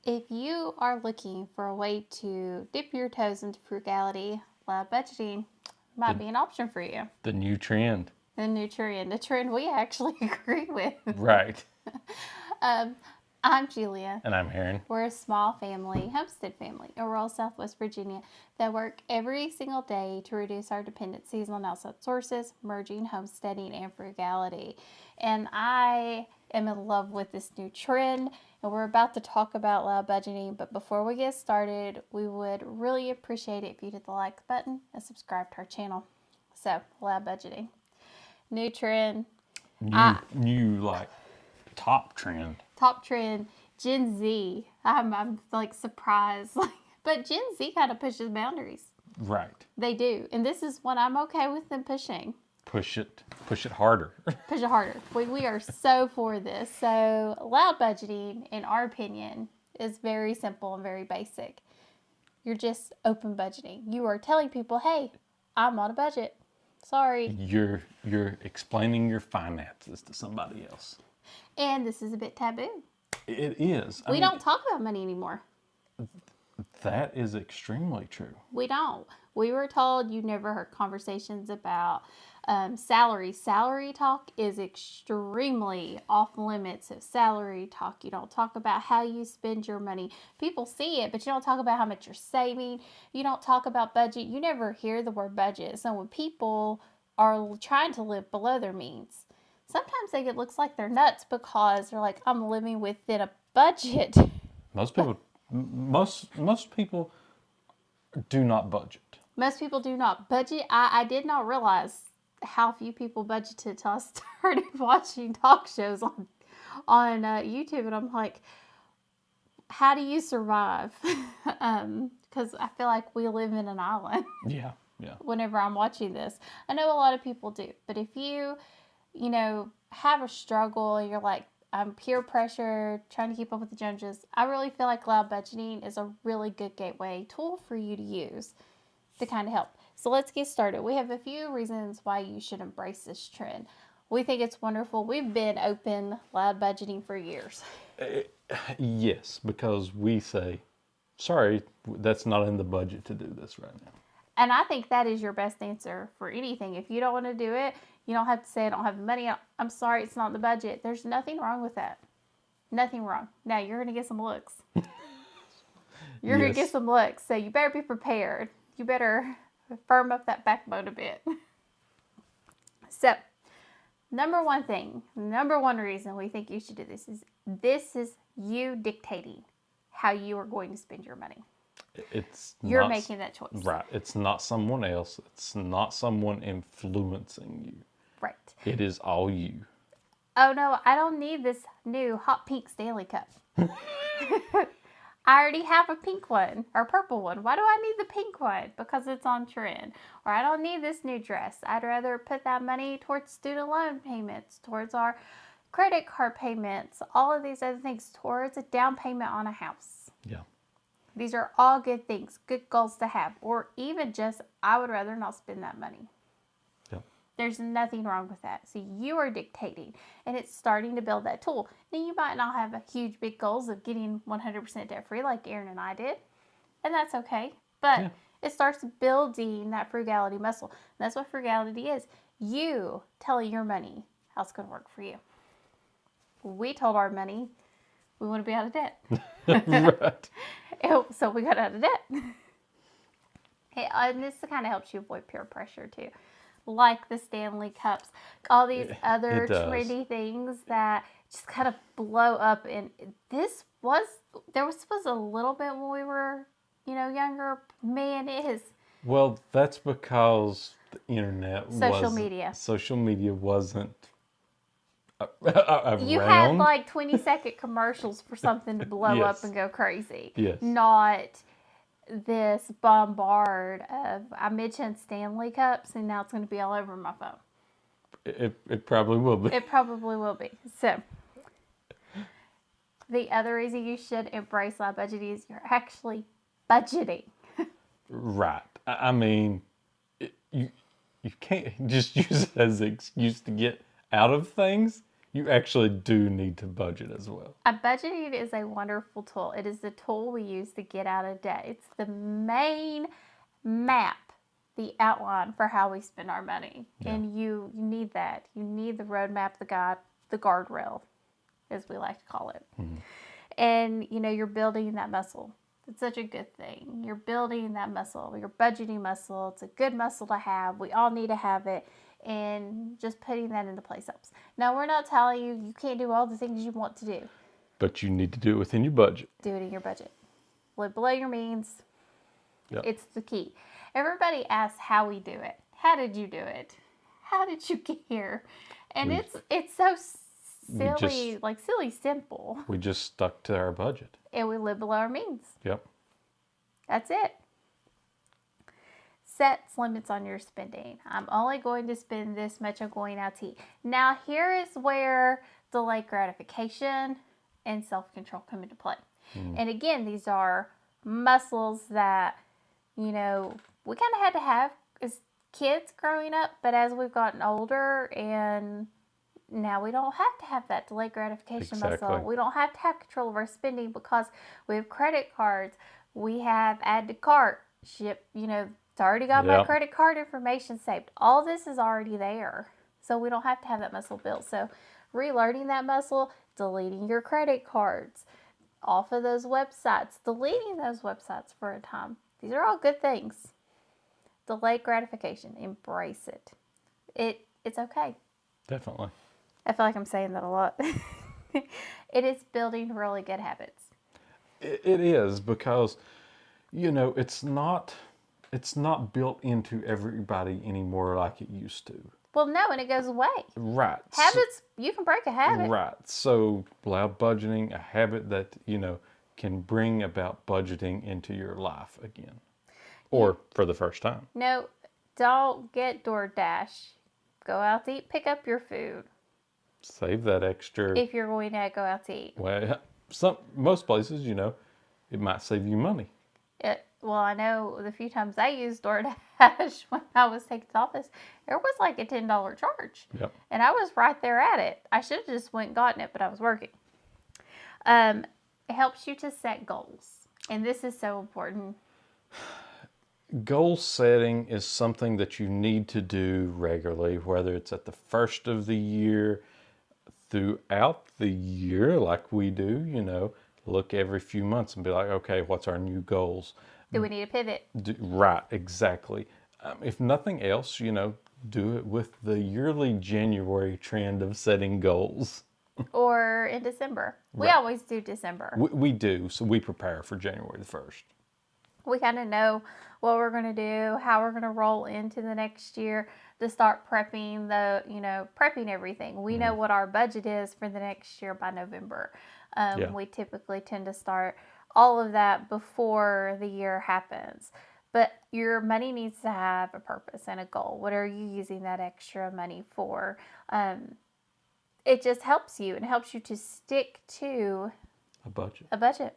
If you are looking for a way to dip your toes into frugality, loud budgeting might be an option for you. The new trend. The new trend, a trend we actually agree with. Right. I'm Julia. And I'm Aaron. We're a small family, homestead family in rural Southwest Virginia that work every single day to reduce our dependencies on outside sources, merging homesteading and frugality. And I am in love with this new trend, and we're about to talk about loud budgeting. But before we get started, we would really appreciate it if you hit the like button and subscribe to our channel. So, loud budgeting. New trend. New like top trend. Top trend, Gen Z. I'm like surprised. But Gen Z kind of pushes boundaries. Right. They do. And this is what I'm okay with them pushing. Push it harder. Push it harder. We are so for this. So loud budgeting, in our opinion, is very simple and very basic. You're just open budgeting. You are telling people, hey, I'm on a budget. Sorry. You're explaining your finances to somebody else. And this is a bit taboo. It is. We don't talk about money anymore. That is extremely true. We don't. We were told you never heard conversations about salary. Salary talk is extremely off limits of salary talk. You don't talk about how you spend your money. People see it, but you don't talk about how much you're saving. You don't talk about budget. You never hear the word budget. So when people are trying to live below their means, sometimes it looks like they're nuts because they're like, I'm living within a budget. Most people do not budget. Most people do not budget. I did not realize how few people budgeted until I started watching talk shows on YouTube, and I'm like, how do you survive? Because I feel like we live in an island. Yeah. Whenever I'm watching this, I know a lot of people do, but if you have a struggle, you're like, I'm peer pressure, trying to keep up with the Joneses, I really feel like loud budgeting is a really good gateway tool for you to use to kind of help. So let's get started. We have a few reasons why you should embrace this trend. We think it's wonderful. We've been open loud budgeting for years. Yes, because we say, sorry, that's not in the budget to do this right now. And I think that is your best answer for anything. If you don't want to do it, you don't have to say I don't have the money. I'm sorry, it's not in the budget. There's nothing wrong with that. Nothing wrong. Now, you're going to get some looks. You're going to get some looks. So you better be prepared. You better firm up that backbone a bit. So, number one reason we think you should do this is you dictating how you are going to spend your money. You're making that choice. Right. It's not someone else. It's not someone influencing you. Right. It is all you. Oh no, I don't need this new hot pink Stanley cup. I already have a pink one or purple one. Why do I need the pink one? Because it's on trend. Or I don't need this new dress. I'd rather put that money towards student loan payments, towards our credit card payments, all of these other things, towards a down payment on a house. Yeah. These are all good things, good goals to have. Or even just, I would rather not spend that money. Yeah. There's nothing wrong with that. So you are dictating, and it's starting to build that tool. Now, you might not have a huge, big goals of getting 100% debt-free like Aaron and I did, and that's okay. But it starts building that frugality muscle. And that's what frugality is. You telling your money how it's going to work for you. We told our money we want to be out of debt. Right. So we got out of debt. And this kind of helps you avoid peer pressure too. Like the Stanley Cups, all these other trendy things that just kind of blow up. And there was a little bit when we were, younger. Man, it is. Well, that's because the internet Social media wasn't around. You had like 20-second commercials for something to blow up and go crazy. Yes. Not this bombard of, I mentioned Stanley Cups, and now it's going to be all over my phone. It probably will be. It probably will be. So, the other reason you should embrace loud budgeting is you're actually budgeting. Right. I mean, you can't just use it as an excuse to get out of things. You actually do need to budget as well. A budgeting is a wonderful tool. It is the tool we use to get out of debt. It's the main map, the outline for how we spend our money. Yeah. And you need that. You need the roadmap, the guide, the guardrail, as we like to call it. Mm-hmm. And, you're building that muscle. It's such a good thing. You're building that muscle, your budgeting muscle. It's a good muscle to have. We all need to have it. And just putting that into place helps. Now, we're not telling you can't do all the things you want to do. But you need to do it within your budget. Do it in your budget. Live below your means. Yep. It's the key. Everybody asks how we do it. How did you do it? How did you get here? And it's so silly, silly simple. We just stuck to our budget. And we live below our means. Yep. That's it. Set limits on your spending. I'm only going to spend this much on going out to eat. Now, here is where delayed gratification and self-control come into play. And again, these are muscles that, we kind of had to have as kids growing up, but as we've gotten older and now we don't have to have that delayed gratification muscle. We don't have to have control of our spending because we have credit cards. We have add to cart, ship, it's already got my credit card information saved. All this is already there. So we don't have to have that muscle built. So relearning that muscle, deleting your credit cards off of those websites, deleting those websites for a time. These are all good things. Delayed gratification. Embrace it. It's okay. Definitely. I feel like I'm saying that a lot. It is building really good habits. It is because, it's not built into everybody anymore like it used to. Well, no, and it goes away. Right. Habits, you can break a habit. Right. So allow budgeting, a habit that, can bring about budgeting into your life again. Or for the first time. No, don't get DoorDash. Go out to eat, pick up your food. Save that extra. If you're going to go out to eat. Well, most places, it might save you money. Well, I know the few times I used DoorDash when I was taking to office, there was like a $10 charge. Yep. And I was right there at it. I should have just went and gotten it, but I was working. It helps you to set goals. And this is so important. Goal setting is something that you need to do regularly, whether it's at the first of the year, throughout the year, like we do, look every few months and be like, okay, what's our new goals? Do we need to pivot? Right, exactly. If nothing else, do it with the yearly January trend of setting goals. Or in December. We always do December. We do, so we prepare for January the 1st. We kind of know what we're going to do, how we're going to roll into the next year to start prepping prepping everything. We know what our budget is for the next year by November. We typically tend to start all of that before the year happens. But your money needs to have a purpose and a goal. What are you using that extra money for? It just helps you and helps you to stick to a budget.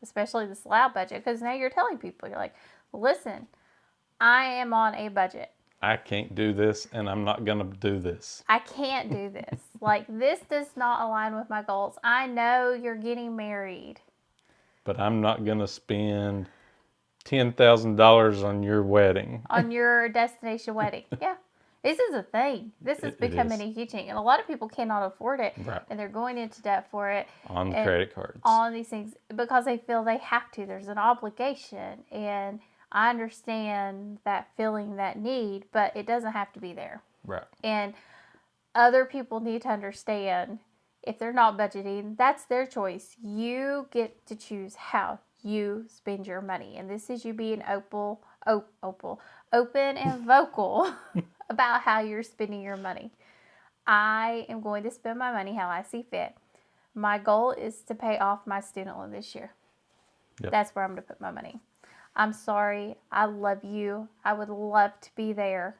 Especially the SLAB budget, because now you're telling people, you're like, listen, I am on a budget. I can't do this, and I'm not going to do this. I can't do this. This does not align with my goals. I know you're getting married. But I'm not going to spend $10,000 on your wedding. On your destination wedding. Yeah. This is a thing. This is becoming a huge thing. And a lot of people cannot afford it. Right. And they're going into debt for it. On the credit cards. On these things. Because they feel they have to. There's an obligation. And I understand that feeling, that need. But it doesn't have to be there. Right. And other people need to understand, if they're not budgeting, that's their choice. You get to choose how you spend your money. And this is you being open and vocal about how you're spending your money. I am going to spend my money how I see fit. My goal is to pay off my student loan this year. Yep. That's where I'm going to put my money. I'm sorry. I love you. I would love to be there,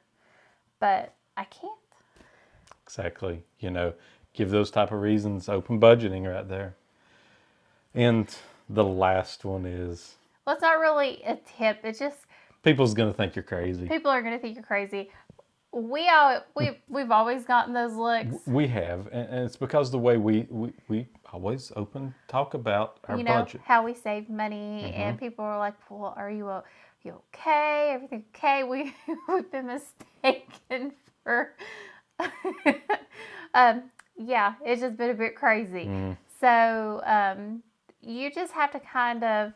but I can't. Exactly. Give those type of reasons. Open budgeting right there. And the last one is... Well, it's not really a tip. It's just... People's going to think you're crazy. People are going to think you're crazy. We've always gotten those looks. We have, and it's because the way we always talk about our budget. How we save money, and people are like, "Well, are you okay? Everything okay?" We've been mistaken for, yeah, it's just been a bit crazy. So you just have to kind of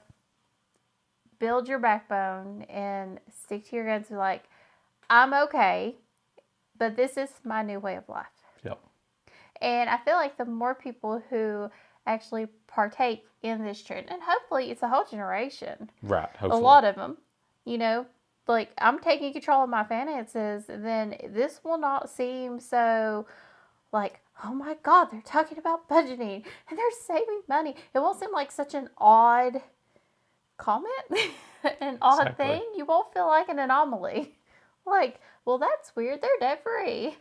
build your backbone and stick to your guns. Be like, I'm okay, but this is my new way of life. Yep. And I feel like the more people who actually partake in this trend, and hopefully it's a whole generation. Right. Hopefully. A lot of them, like I'm taking control of my finances, then this will not seem so like, oh my God, they're talking about budgeting and they're saving money. It won't seem like such an odd comment, an odd thing. You won't feel like an anomaly. Like, well, that's weird. They're debt free.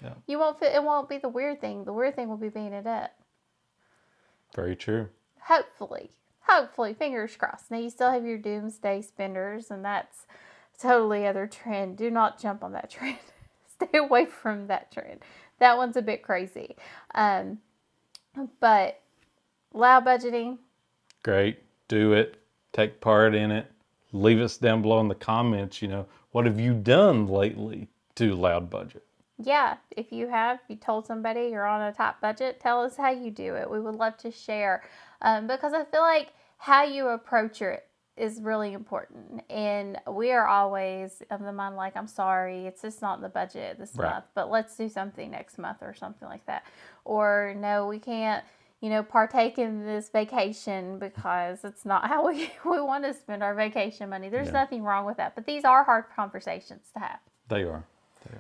Yeah. You won't feel, it won't be the weird thing. The weird thing will be being in debt. Very true. Hopefully, fingers crossed. Now you still have your doomsday spenders, and that's totally other trend. Do not jump on that trend. Stay away from that trend. That one's a bit crazy. But loud budgeting. Great. Do it. Take part in it. Leave us down below in the comments, what have you done lately to loud budget? Yeah, if you told somebody you're on a top budget, tell us how you do it. We would love to share because I feel like how you approach it is really important. And we are always of the mind like, I'm sorry, it's just not in the budget this month, but let's do something next month or something like that. Or no, we can't, partake in this vacation because it's not how we want to spend our vacation money. There's nothing wrong with that. But these are hard conversations to have. They are. They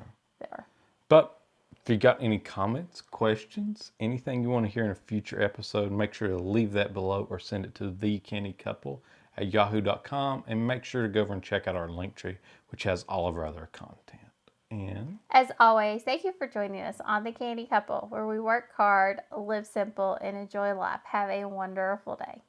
are. But if you got any comments, questions, anything you want to hear in a future episode, make sure to leave that below or send it to thecannycouple@yahoo.com, and make sure to go over and check out our link tree, which has all of our other content. And as always, thank you for joining us on The Canny Couple, where we work hard, live simple, and enjoy life. Have a wonderful day.